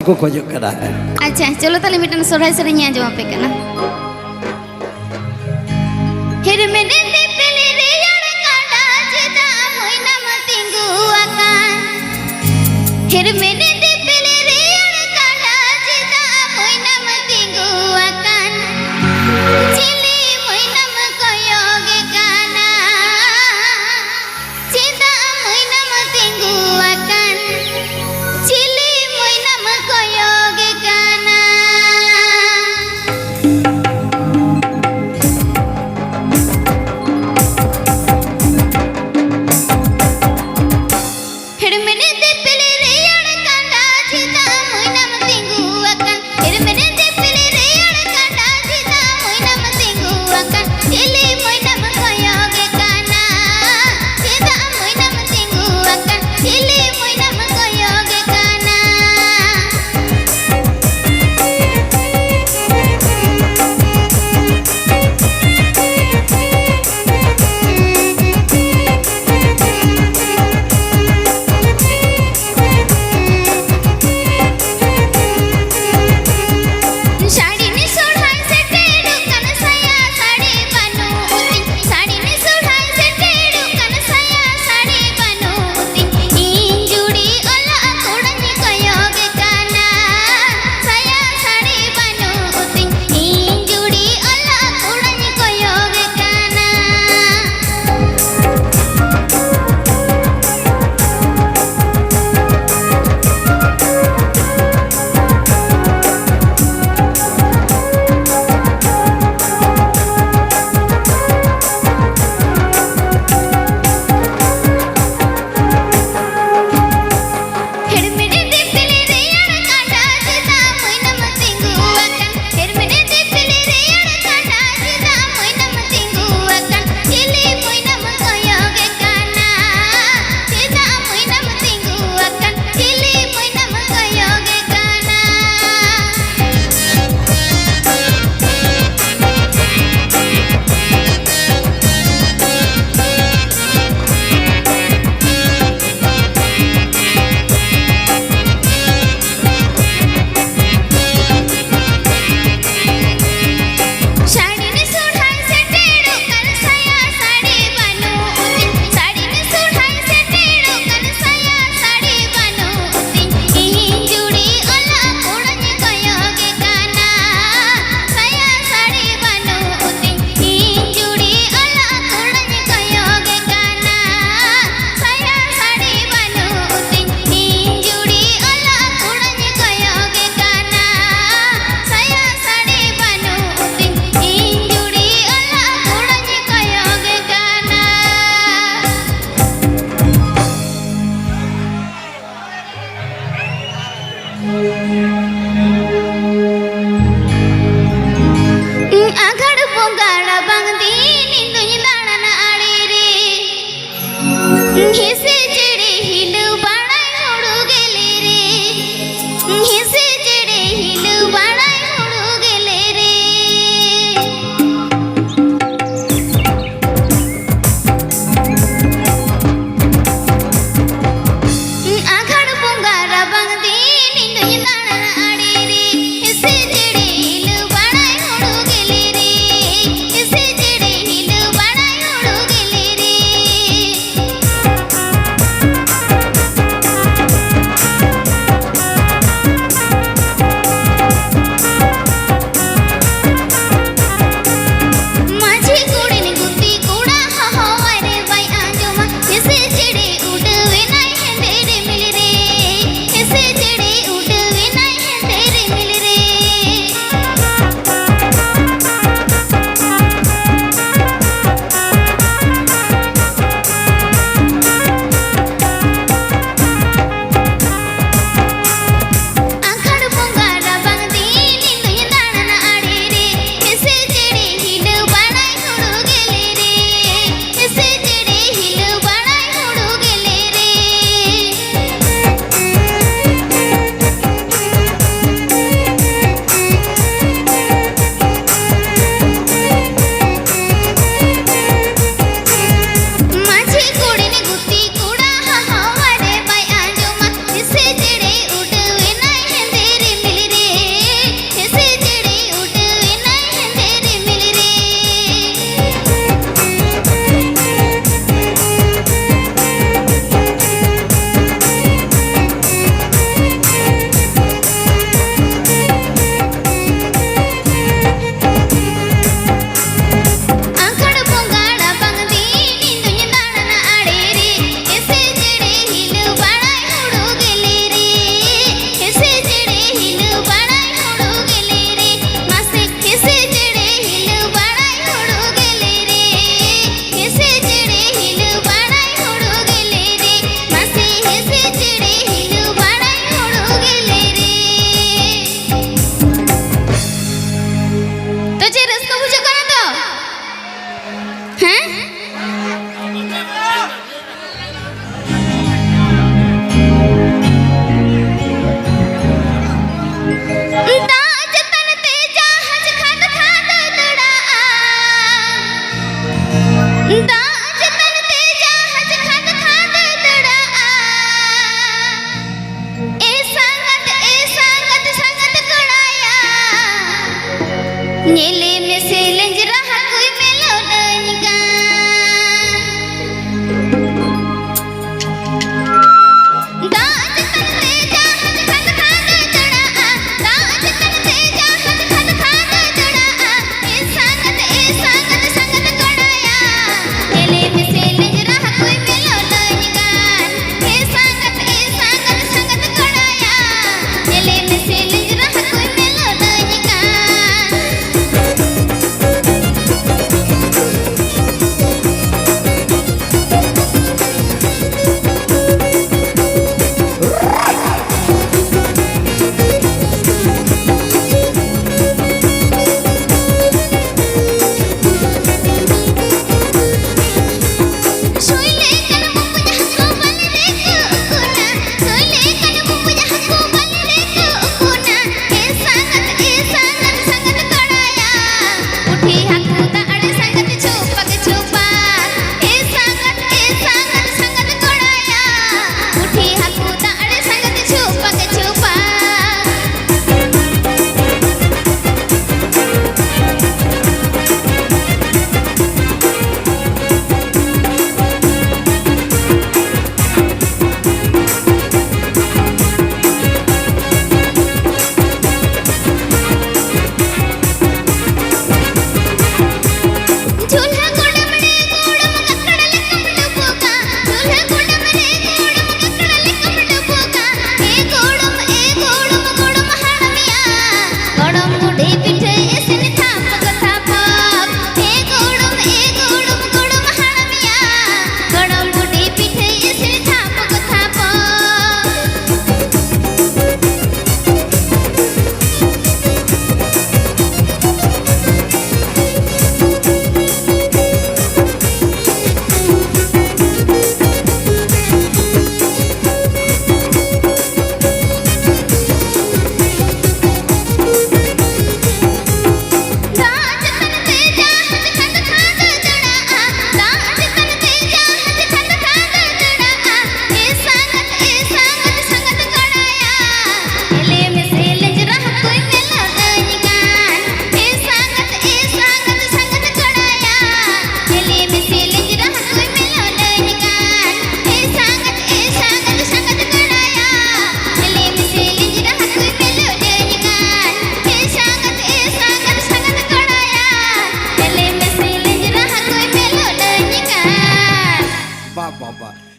को खोजो करा है। अच्छा चलो ताले मिटन सोहराय सेरेंय आंजम पे कना। हिर मेने दे पेले रे यार कांडा जेदा मोइना मतिंगु आकान। हिर मेने दे पेले रे यार कांडा जेदा मोइना मतिंगु आकान। चिली मोइना मकोयोगे काना जेदा मोइना मतिंगु आकान। चिली मोइना मकोयोगे काना। हिर मेने दे पेले रे यार कांडा जेदा मोइना मतिंगु आकान। हिर मेने दे पेले रे यार कांडा जेदा मोइना मतिंगु आकान। चिली मोइना मकोयोगे काना जेदा मोइना मतिंगु आकान। चिली मोइना मकोयोगे काना। साड़ी ने सोढ़ाई से टेढ़ू कन साया साड़ी बनू उती। साड़ी ने सोढ़ाई से टेढ़ू कन साया साड़ी बनू उती। इंजुड़ी ओला कुड़न कयोगे काना साया साड़ी बनू उती। इंजुड़ी ओला कुड़न कयोगे काना। हिर मेने दे पेले रे यार कांडा जेदा मोइना मतिंगु आकान। हिर मेने दे पेले रे यार कांडा जेदा मोइना मतिंगु आकान। चिली मोइना मकोयोगे काना जेदा मोइना मतिंगु आकान। चिली मोइना मकोयोगे काना। साड़ी ने सोढ़ाई से टेढ़ू कन साया साड़ी बनू उती। साड़ी ने सोढ़ाई से टेढ़ू कन साया साड़ी बनू उती। इंजुड़ी ओला कुड़न कयोगे काना साया साड़ी बनू उती। इंजुड़ी ओला कुड़न कयोगे काना साया साड़ी बनू उती। इंजुड़ी ओला कुड़न कयोगे काना साया साड़ी बनू उती। इंजुड़ी ओला कुड़न कयोगे काना। आघड़ बोंगाड़ा बांगदी निंदुई दाड़न आड़ी रे। हिसे जेड़े हिलु बाड़ाई होड़ू गेले रे। हिसे जेड़े हिलु बाड़ाई होड़ू गेले रे। आघड़ बोंगाड़ा बांगदी निंदुई दाड़न Nyele mesele jerah kui melo danyikan Daaj tante jahat khad khad jada Daaj tante jahat khad khad jada E sangat sangat kodaya Nyele mesele jerah kui melo danyikan E sangat kodaya Nyele mesele jerah kui melo danyikan Bapak